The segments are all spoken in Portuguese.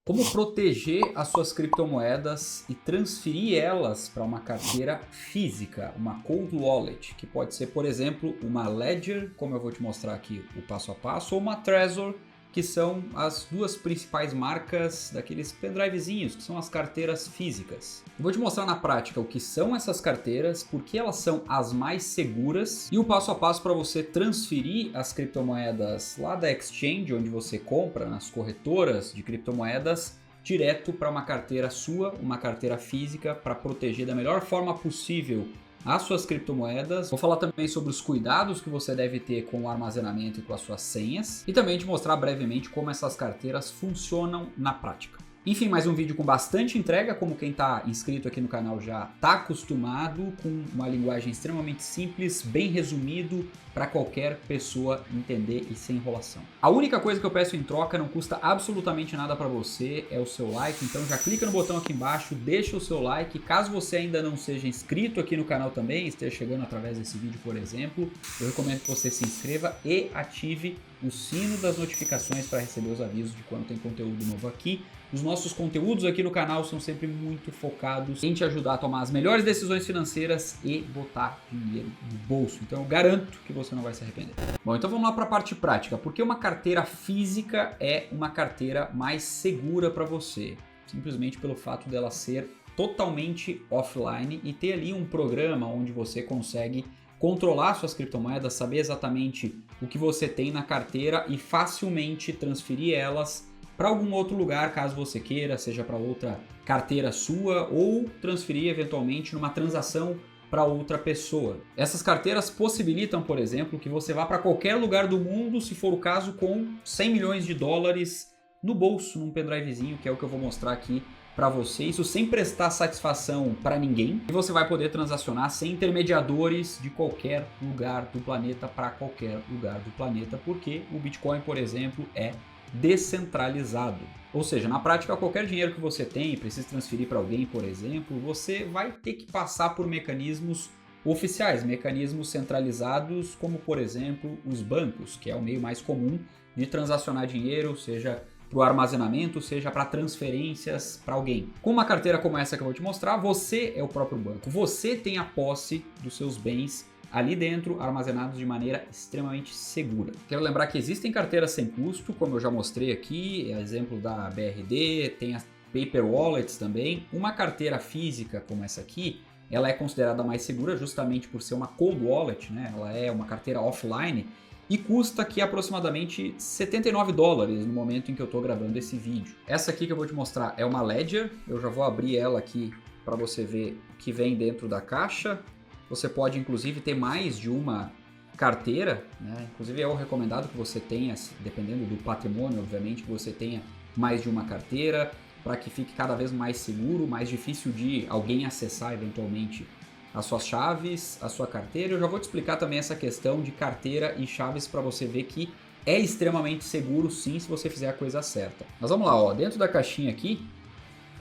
Como proteger as suas criptomoedas e transferir elas para uma carteira física, uma cold wallet, que pode ser, por exemplo, uma Ledger, como eu vou te mostrar aqui o passo a passo, ou uma Trezor, que são as duas principais marcas daqueles pendrivezinhos, que são as carteiras físicas. Eu vou te mostrar na prática o que são essas carteiras, por que elas são as mais seguras e o passo a passo para você transferir as criptomoedas lá da exchange, onde você compra, nas corretoras de criptomoedas, direto para uma carteira sua, uma carteira física, para proteger da melhor forma possível as suas criptomoedas. Vou falar também sobre os cuidados que você deve ter com o armazenamento e com as suas senhas e também te mostrar brevemente como essas carteiras funcionam na prática. Enfim, mais um vídeo com bastante entrega, como quem está inscrito aqui no canal já está acostumado, com uma linguagem extremamente simples, bem resumido, para qualquer pessoa entender e sem enrolação. A única coisa que eu peço em troca, não custa absolutamente nada para você, é o seu like, então já clica no botão aqui embaixo, deixa o seu like. Caso você ainda não seja inscrito aqui no canal também, esteja chegando através desse vídeo, por exemplo, eu recomendo que você se inscreva e ative o sino das notificações para receber os avisos de quando tem conteúdo novo aqui. Os nossos conteúdos aqui no canal são sempre muito focados em te ajudar a tomar as melhores decisões financeiras e botar dinheiro no bolso. Então eu garanto que você não vai se arrepender. Bom, então vamos lá para a parte prática. Por que uma carteira física é uma carteira mais segura para você? Simplesmente pelo fato dela ser totalmente offline e ter ali um programa onde você consegue controlar suas criptomoedas, saber exatamente o que você tem na carteira e facilmente transferir elas para algum outro lugar, caso você queira, seja para outra carteira sua ou transferir eventualmente numa transação para outra pessoa. Essas carteiras possibilitam, por exemplo, que você vá para qualquer lugar do mundo, se for o caso, com 100 milhões de dólares no bolso, num pendrivezinho, que é o que eu vou mostrar aqui para você, isso sem prestar satisfação para ninguém, e você vai poder transacionar sem intermediadores de qualquer lugar do planeta para qualquer lugar do planeta, porque o Bitcoin, por exemplo, é descentralizado. Ou seja, na prática, qualquer dinheiro que você tem e precisa transferir para alguém, por exemplo, você vai ter que passar por mecanismos oficiais, mecanismos centralizados, como por exemplo os bancos, que é o meio mais comum de transacionar dinheiro, seja para o armazenamento, seja para transferências para alguém. Com uma carteira como essa que eu vou te mostrar, você é o próprio banco, você tem a posse dos seus bens ali dentro, armazenados de maneira extremamente segura. Quero lembrar que existem carteiras sem custo, como eu já mostrei aqui, é exemplo da BRD, tem as Paper Wallets também. Uma carteira física como essa aqui, ela é considerada mais segura justamente por ser uma cold wallet, né? Ela é uma carteira offline e custa aqui aproximadamente 79 dólares no momento em que eu estou gravando esse vídeo. Essa aqui que eu vou te mostrar é uma Ledger, eu já vou abrir ela aqui para você ver o que vem dentro da caixa. Você pode, inclusive, ter mais de uma carteira, né? Inclusive é o recomendado que você tenha, dependendo do patrimônio, obviamente, que você tenha mais de uma carteira, para que fique cada vez mais seguro, mais difícil de alguém acessar, eventualmente, as suas chaves, a sua carteira. Eu já vou te explicar também essa questão de carteira e chaves para você ver que é extremamente seguro, sim, se você fizer a coisa certa. Mas vamos lá, ó, dentro da caixinha aqui,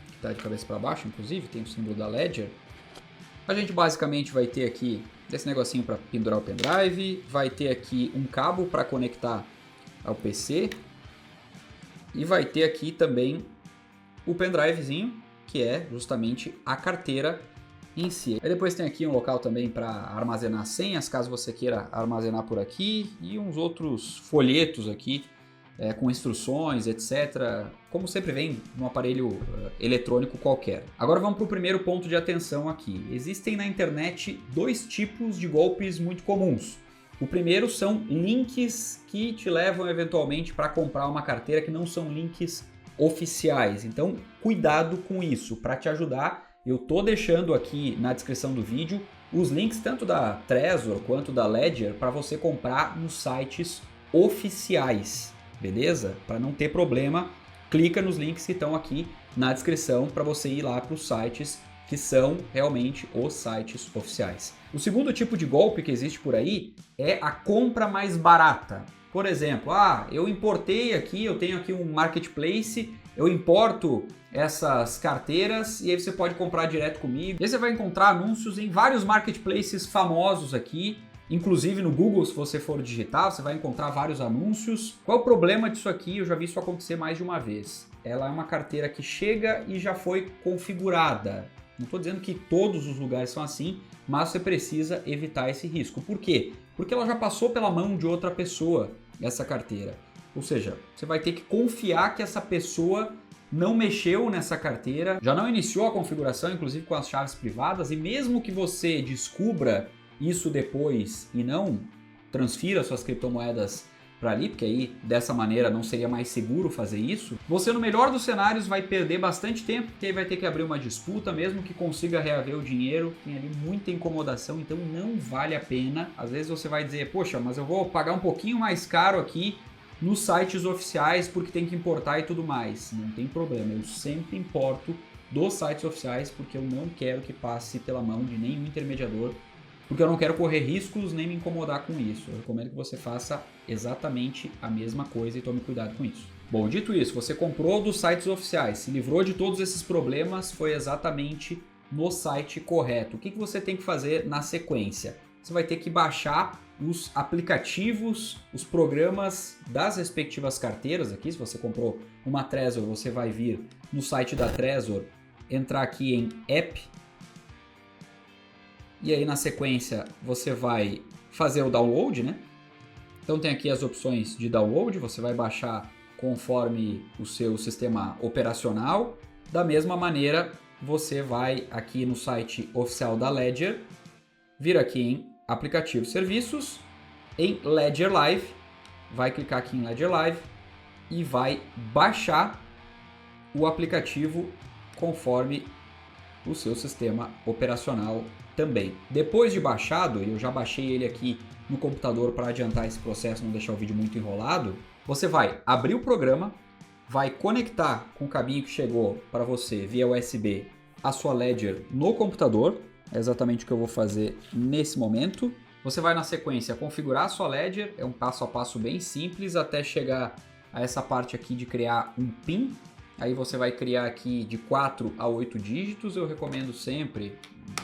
que está de cabeça para baixo, inclusive, tem o símbolo da Ledger. A gente basicamente vai ter aqui esse negocinho para pendurar o pendrive, vai ter aqui um cabo para conectar ao PC e vai ter aqui também o pendrivezinho, que é justamente a carteira em si. Aí depois tem aqui um local também para armazenar senhas, caso você queira armazenar por aqui, e uns outros folhetos aqui com instruções, etc. Como sempre vem num aparelho eletrônico qualquer. Agora vamos para o primeiro ponto de atenção aqui. Existem na internet dois tipos de golpes muito comuns. O primeiro são links que te levam eventualmente para comprar uma carteira que não são links oficiais. Então cuidado com isso. Para te ajudar, eu estou deixando aqui na descrição do vídeo os links tanto da Trezor quanto da Ledger para você comprar nos sites oficiais. Beleza? Para não ter problema, clica nos links que estão aqui na descrição para você ir lá para os sites que são realmente os sites oficiais. O segundo tipo de golpe que existe por aí é a compra mais barata. Por exemplo, eu importei aqui, eu tenho aqui um marketplace, eu importo essas carteiras e aí você pode comprar direto comigo. E aí você vai encontrar anúncios em vários marketplaces famosos aqui, inclusive no Google, se você for digitar, você vai encontrar vários anúncios. Qual é o problema disso aqui? Eu já vi isso acontecer mais de uma vez. ela é uma carteira que chega e já foi configurada. Não estou dizendo que todos os lugares são assim, mas você precisa evitar esse risco. Por quê? Porque ela já passou pela mão de outra pessoa, essa carteira. Ou seja, você vai ter que confiar que essa pessoa não mexeu nessa carteira, já não iniciou a configuração, inclusive com as chaves privadas, e mesmo que você descubra isso depois e não transfira suas criptomoedas para ali, porque aí dessa maneira não seria mais seguro fazer isso, você no melhor dos cenários vai perder bastante tempo, porque aí vai ter que abrir uma disputa, mesmo que consiga reaver o dinheiro, tem ali muita incomodação, então não vale a pena. Às vezes você vai dizer, poxa, mas eu vou pagar um pouquinho mais caro aqui nos sites oficiais porque tem que importar e tudo mais. Não tem problema, eu sempre importo dos sites oficiais porque eu não quero que passe pela mão de nenhum intermediador, porque eu não quero correr riscos nem me incomodar com isso. Eu recomendo que você faça exatamente a mesma coisa e tome cuidado com isso. Bom, dito isso, você comprou dos sites oficiais, se livrou de todos esses problemas, foi exatamente no site correto. O que você tem que fazer na sequência? Você vai ter que baixar os aplicativos, os programas das respectivas carteiras aqui. Se você comprou uma Trezor, você vai vir no site da Trezor, entrar aqui em App, e aí na sequência você vai fazer o download, né? Então tem aqui as opções de download, você vai baixar conforme o seu sistema operacional. Da mesma maneira, você vai aqui no site oficial da Ledger, vir aqui em aplicativo serviços, em Ledger Live, vai clicar aqui em Ledger Live e vai baixar o aplicativo conforme o seu sistema operacional também. Depois de baixado, eu já baixei ele aqui no computador para adiantar esse processo, não deixar o vídeo muito enrolado, você vai abrir o programa, vai conectar com o cabinho que chegou para você via USB a sua Ledger no computador, é exatamente o que eu vou fazer nesse momento. Você vai na sequência configurar a sua Ledger, é um passo a passo bem simples até chegar a essa parte aqui de criar um PIN. Aí você vai criar aqui de 4 a 8 dígitos, eu recomendo sempre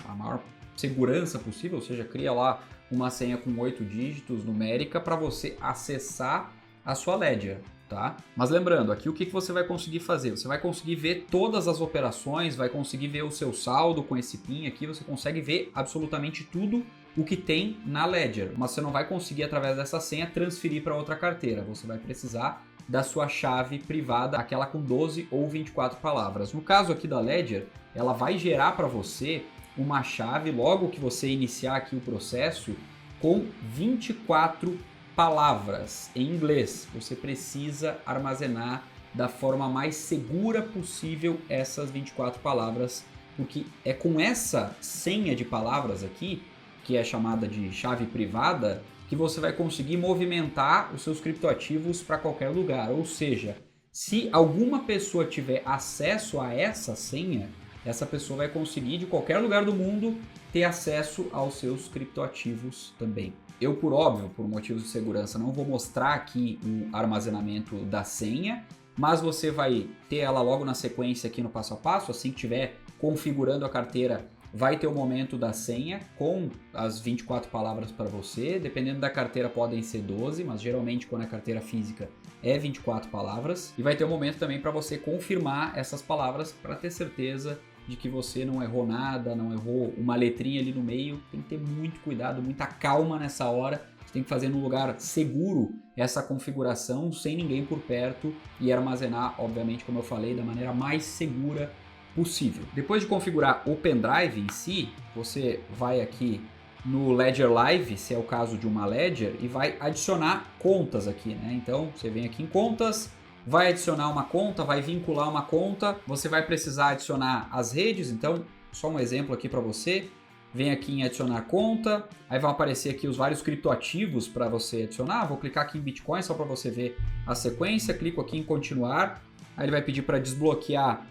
a maior segurança possível, ou seja, cria lá uma senha com 8 dígitos numérica para você acessar a sua Ledger, tá? Mas lembrando, aqui o que você vai conseguir fazer? Você vai conseguir ver todas as operações, vai conseguir ver o seu saldo com esse PIN aqui, você consegue ver absolutamente tudo o que tem na Ledger, mas você não vai conseguir através dessa senha transferir para outra carteira, você vai precisar da sua chave privada, aquela com 12 ou 24 palavras. No caso aqui da Ledger, ela vai gerar para você uma chave logo que você iniciar aqui o processo com 24 palavras em inglês. Você precisa armazenar da forma mais segura possível essas 24 palavras, porque é com essa senha de palavras aqui, que é chamada de chave privada, que você vai conseguir movimentar os seus criptoativos para qualquer lugar. Ou seja, se alguma pessoa tiver acesso a essa senha, essa pessoa vai conseguir de qualquer lugar do mundo ter acesso aos seus criptoativos também. Eu, por óbvio, por motivos de segurança, não vou mostrar aqui o armazenamento da senha, mas você vai ter ela logo na sequência aqui no passo a passo. Assim que estiver configurando a carteira, vai ter o momento da senha com as 24 palavras para você. Dependendo da carteira podem ser 12, mas geralmente quando é carteira física é 24 palavras. E vai ter um momento também para você confirmar essas palavras para ter certeza de que você não errou nada, não errou uma letrinha ali no meio. Tem que ter muito cuidado, muita calma nessa hora. Você tem que fazer num lugar seguro essa configuração, sem ninguém por perto, e armazenar, obviamente, como eu falei, da maneira mais segura possível. Depois de configurar o pendrive em si, você vai aqui no Ledger Live, se é o caso de uma Ledger, e vai adicionar contas aqui, né? Então, você vem aqui em contas, vai adicionar uma conta, vai vincular uma conta, você vai precisar adicionar as redes. Então, só um exemplo aqui para você, vem aqui em adicionar conta, aí vão aparecer aqui os vários criptoativos para você adicionar. Vou clicar aqui em Bitcoin só para você ver a sequência, clico aqui em continuar, aí ele vai pedir para desbloquear,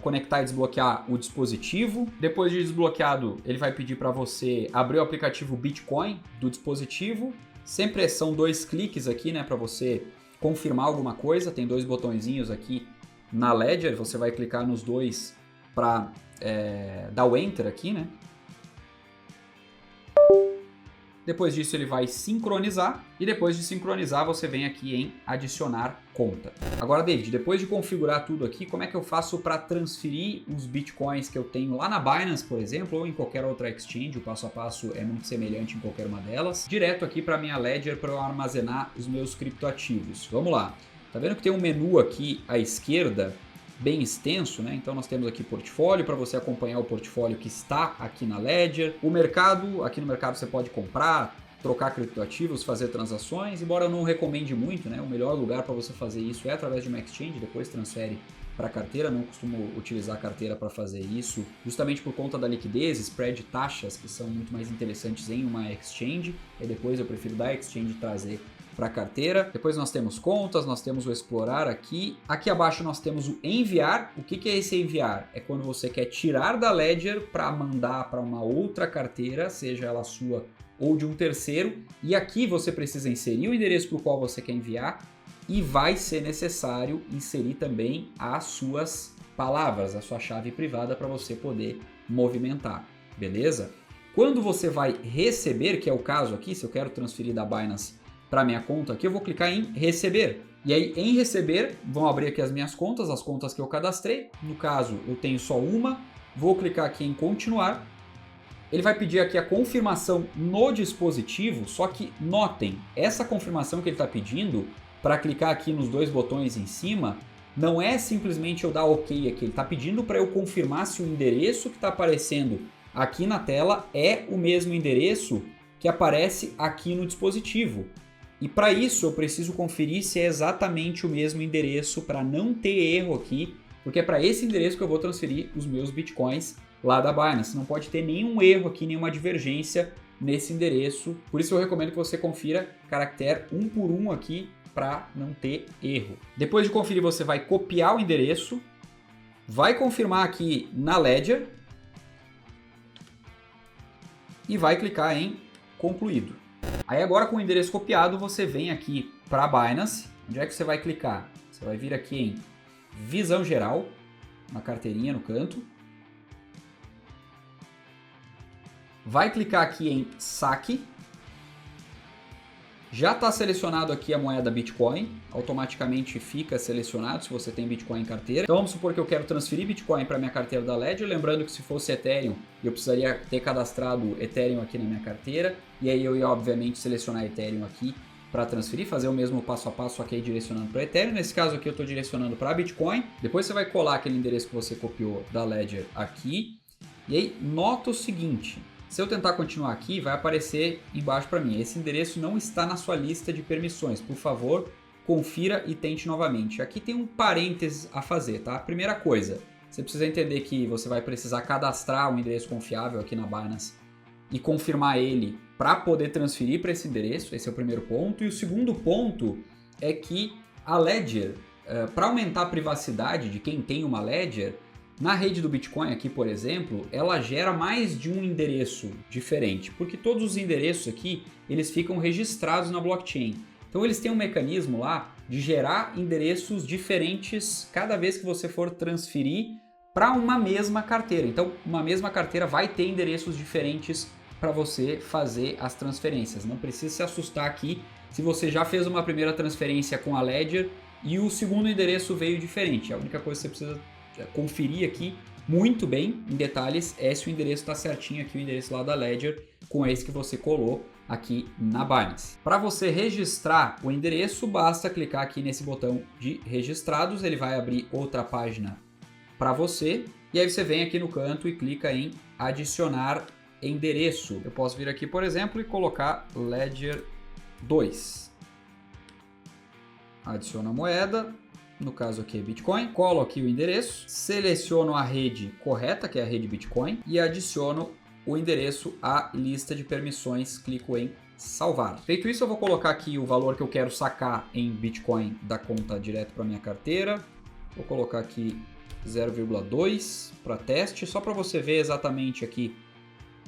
conectar e desbloquear o dispositivo. Depois de desbloqueado, ele vai pedir para você abrir o aplicativo Bitcoin do dispositivo. Sempre são 2 cliques aqui, né, para você confirmar alguma coisa. Tem 2 botõezinhos aqui na Ledger, você vai clicar nos 2 para dar o Enter aqui, né? Depois disso ele vai sincronizar e depois de sincronizar você vem aqui em adicionar conta. Agora, David, depois de configurar tudo aqui, como é que eu faço para transferir os bitcoins que eu tenho lá na Binance, por exemplo, ou em qualquer outra exchange? O passo a passo é muito semelhante em qualquer uma delas. Direto aqui para minha Ledger para eu armazenar os meus criptoativos. Vamos lá. Tá vendo que tem um menu aqui à esquerda bem extenso, né? Então nós temos aqui portfólio para você acompanhar o portfólio que está aqui na Ledger. O mercado, aqui no mercado você pode comprar, trocar criptoativos, fazer transações, embora eu não recomende muito, né? O melhor lugar para você fazer isso é através de uma exchange, depois transfere para a carteira. Não costumo utilizar a carteira para fazer isso, justamente por conta da liquidez, spread, taxas que são muito mais interessantes em uma exchange, e depois eu prefiro da exchange trazer para a carteira. Depois nós temos contas, nós temos o explorar aqui. Aqui abaixo nós temos o enviar. O que é esse enviar? É quando você quer tirar da Ledger para mandar para uma outra carteira, seja ela sua ou de um terceiro. E aqui você precisa inserir o endereço para o qual você quer enviar e vai ser necessário inserir também as suas palavras, a sua chave privada para você poder movimentar, beleza? Quando você vai receber, que é o caso aqui, se eu quero transferir da Binance para minha conta aqui, eu vou clicar em receber. E aí em receber, vão abrir aqui as minhas contas, as contas que eu cadastrei. No caso, eu tenho só uma. Vou clicar aqui em continuar. Ele vai pedir aqui a confirmação no dispositivo, só que notem, essa confirmação que ele está pedindo, para clicar aqui nos dois botões em cima, não é simplesmente eu dar OK aqui. Ele está pedindo para eu confirmar se o endereço que está aparecendo aqui na tela é o mesmo endereço que aparece aqui no dispositivo. E para isso eu preciso conferir se é exatamente o mesmo endereço para não ter erro aqui, porque é para esse endereço que eu vou transferir os meus bitcoins lá da Binance. Não pode ter nenhum erro aqui, nenhuma divergência nesse endereço. Por isso eu recomendo que você confira caractere um por um aqui para não ter erro. Depois de conferir, você vai copiar o endereço, vai confirmar aqui na Ledger e vai clicar em concluído. Aí agora com o endereço copiado, você vem aqui para a Binance. Onde é que você vai clicar? Você vai vir aqui em visão geral, na carteirinha no canto. Vai clicar aqui em saque. Já está selecionado aqui a moeda Bitcoin, automaticamente fica selecionado se você tem Bitcoin em carteira. Então vamos supor que eu quero transferir Bitcoin para minha carteira da Ledger, lembrando que se fosse Ethereum, eu precisaria ter cadastrado Ethereum aqui na minha carteira, e aí eu ia obviamente selecionar Ethereum aqui para transferir, fazer o mesmo passo a passo aqui direcionando para Ethereum. Nesse caso aqui eu estou direcionando para Bitcoin. Depois você vai colar aquele endereço que você copiou da Ledger aqui, e aí nota o seguinte. Se eu tentar continuar aqui, vai aparecer embaixo para mim. Esse endereço não está na sua lista de permissões. Por favor, confira e tente novamente. Aqui tem um parênteses a fazer, tá? Primeira coisa, você precisa entender que você vai precisar cadastrar um endereço confiável aqui na Binance e confirmar ele para poder transferir para esse endereço. Esse é o primeiro ponto. E o segundo ponto é que a Ledger, para aumentar a privacidade de quem tem uma Ledger, na rede do Bitcoin aqui, por exemplo, ela gera mais de um endereço diferente, porque todos os endereços aqui, eles ficam registrados na blockchain. Então eles têm um mecanismo lá de gerar endereços diferentes cada vez que você for transferir para uma mesma carteira. Então uma mesma carteira vai ter endereços diferentes para você fazer as transferências. Não precisa se assustar aqui se você já fez uma primeira transferência com a Ledger e o segundo endereço veio diferente. A única coisa que você precisa conferir aqui muito bem em detalhes é se o endereço está certinho aqui, o endereço lá da Ledger com esse que você colou aqui na Binance. Para você registrar o endereço, basta clicar aqui nesse botão de registrados, ele vai abrir outra página para você e aí você vem aqui no canto e clica em adicionar endereço. Eu posso vir aqui, por exemplo, e colocar Ledger 2. Adiciona a moeda. No caso aqui é Bitcoin, colo aqui o endereço, seleciono a rede correta, que é a rede Bitcoin, e adiciono o endereço à lista de permissões, clico em salvar. Feito isso, eu vou colocar aqui o valor que eu quero sacar em Bitcoin da conta direto para minha carteira. Vou colocar aqui 0,2 para teste, só para você ver exatamente aqui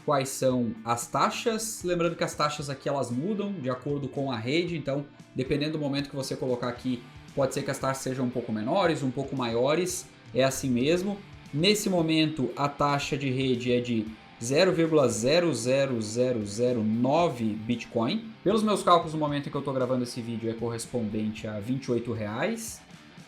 quais são as taxas. Lembrando que as taxas aqui elas mudam de acordo com a rede, então dependendo do momento que você colocar aqui, pode ser que as taxas sejam um pouco menores, um pouco maiores, é assim mesmo. Nesse momento a taxa de rede é de 0,00009 Bitcoin. Pelos meus cálculos, no momento em que eu estou gravando esse vídeo, é correspondente a R$28.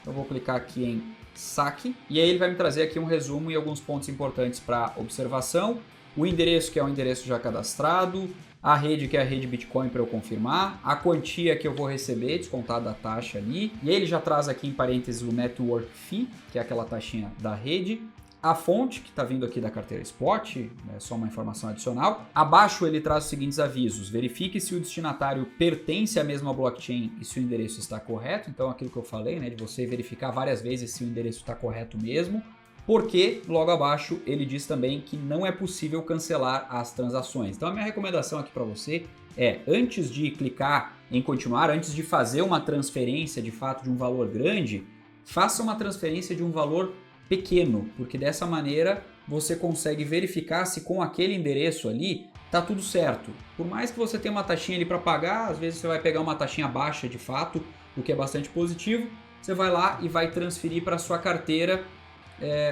Eu vou clicar aqui em saque e aí ele vai me trazer aqui um resumo e alguns pontos importantes para observação. O endereço, que é o endereço já cadastrado, a rede, que é a rede Bitcoin para eu confirmar, a quantia que eu vou receber, descontada da taxa ali, e aí ele já traz aqui em parênteses o Network Fee, que é aquela taxinha da rede, a fonte, que está vindo aqui da carteira Spot, é só uma informação adicional. Abaixo ele traz os seguintes avisos: verifique se o destinatário pertence à mesma blockchain e se o endereço está correto. Então aquilo que eu falei, né, de você verificar várias vezes se o endereço está correto mesmo. Porque logo abaixo ele diz também que não é possível cancelar as transações. Então a minha recomendação aqui para você é, antes de clicar em continuar, antes de fazer uma transferência de fato de um valor grande, faça uma transferência de um valor pequeno, porque dessa maneira você consegue verificar se com aquele endereço ali tá tudo certo. Por mais que você tenha uma taxinha ali para pagar, às vezes você vai pegar uma taxinha baixa de fato, o que é bastante positivo. Você vai lá e vai transferir para sua carteira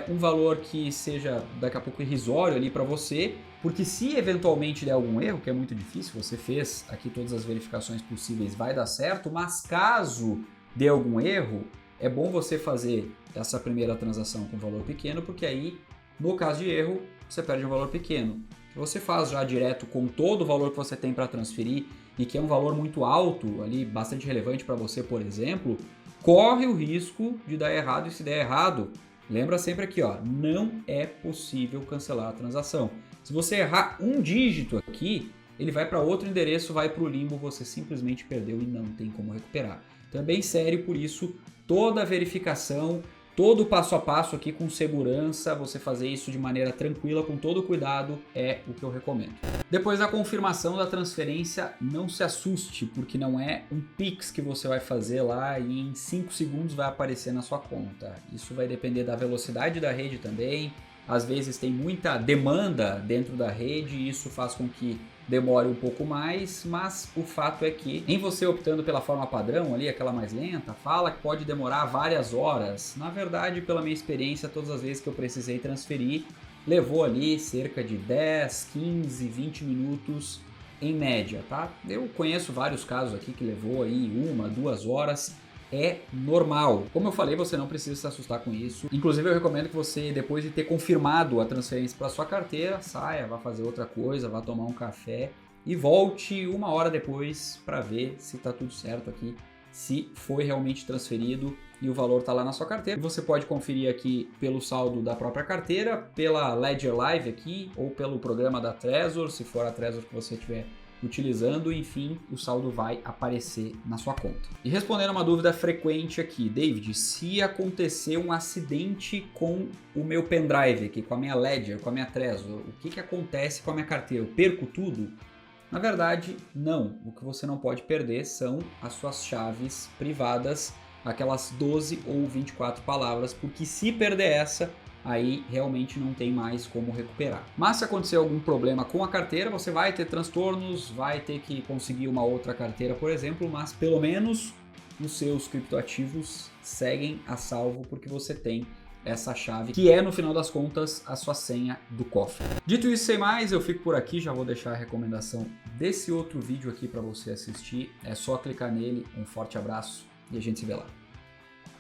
um valor que seja daqui a pouco irrisório ali para você, porque se eventualmente der algum erro, que é muito difícil, você fez aqui todas as verificações possíveis, vai dar certo, mas caso dê algum erro, é bom você fazer essa primeira transação com valor pequeno, porque aí, no caso de erro, você perde um valor pequeno. Se você faz já direto com todo o valor que você tem para transferir e que é um valor muito alto, ali bastante relevante para você, por exemplo, corre o risco de dar errado, e se der errado, lembra sempre aqui, ó, não é possível cancelar a transação. Se você errar um dígito aqui, ele vai para outro endereço, vai para o limbo, você simplesmente perdeu e não tem como recuperar. Então é bem sério, por isso toda a verificação, todo o passo a passo aqui com segurança, você fazer isso de maneira tranquila, com todo cuidado, é o que eu recomendo. Depois da confirmação da transferência, não se assuste, porque não é um Pix que você vai fazer lá e em 5 segundos vai aparecer na sua conta. Isso vai depender da velocidade da rede também. Às vezes tem muita demanda dentro da rede e isso faz com que demore um pouco mais, mas o fato é que em você optando pela forma padrão ali, aquela mais lenta, fala que pode demorar várias horas. Na verdade, pela minha experiência, todas as vezes que eu precisei transferir, levou ali cerca de 10, 15, 20 minutos em média, tá? Eu conheço vários casos aqui que levou aí 1, 2 horas. É normal. Como eu falei, você não precisa se assustar com isso. Inclusive, eu recomendo que você, depois de ter confirmado a transferência para sua carteira, saia, vá fazer outra coisa, vá tomar um café e volte 1 hora depois para ver se está tudo certo aqui, se foi realmente transferido e o valor está lá na sua carteira. Você pode conferir aqui pelo saldo da própria carteira, pela Ledger Live aqui ou pelo programa da Trezor, se for a Trezor que você tiver utilizando, enfim, o saldo vai aparecer na sua conta. E respondendo uma dúvida frequente aqui, David, se acontecer um acidente com o meu pendrive aqui, com a minha Ledger, com a minha Trezor, o que acontece com a minha carteira? Eu perco tudo? Na verdade, não. O que você não pode perder são as suas chaves privadas, aquelas 12 ou 24 palavras, porque se perder essa, aí realmente não tem mais como recuperar. Mas se acontecer algum problema com a carteira, você vai ter transtornos, vai ter que conseguir uma outra carteira, por exemplo, mas pelo menos os seus criptoativos seguem a salvo porque você tem essa chave, que é, no final das contas, a sua senha do cofre. Dito isso, sem mais, eu fico por aqui, já vou deixar a recomendação desse outro vídeo aqui para você assistir. É só clicar nele, um forte abraço e a gente se vê lá.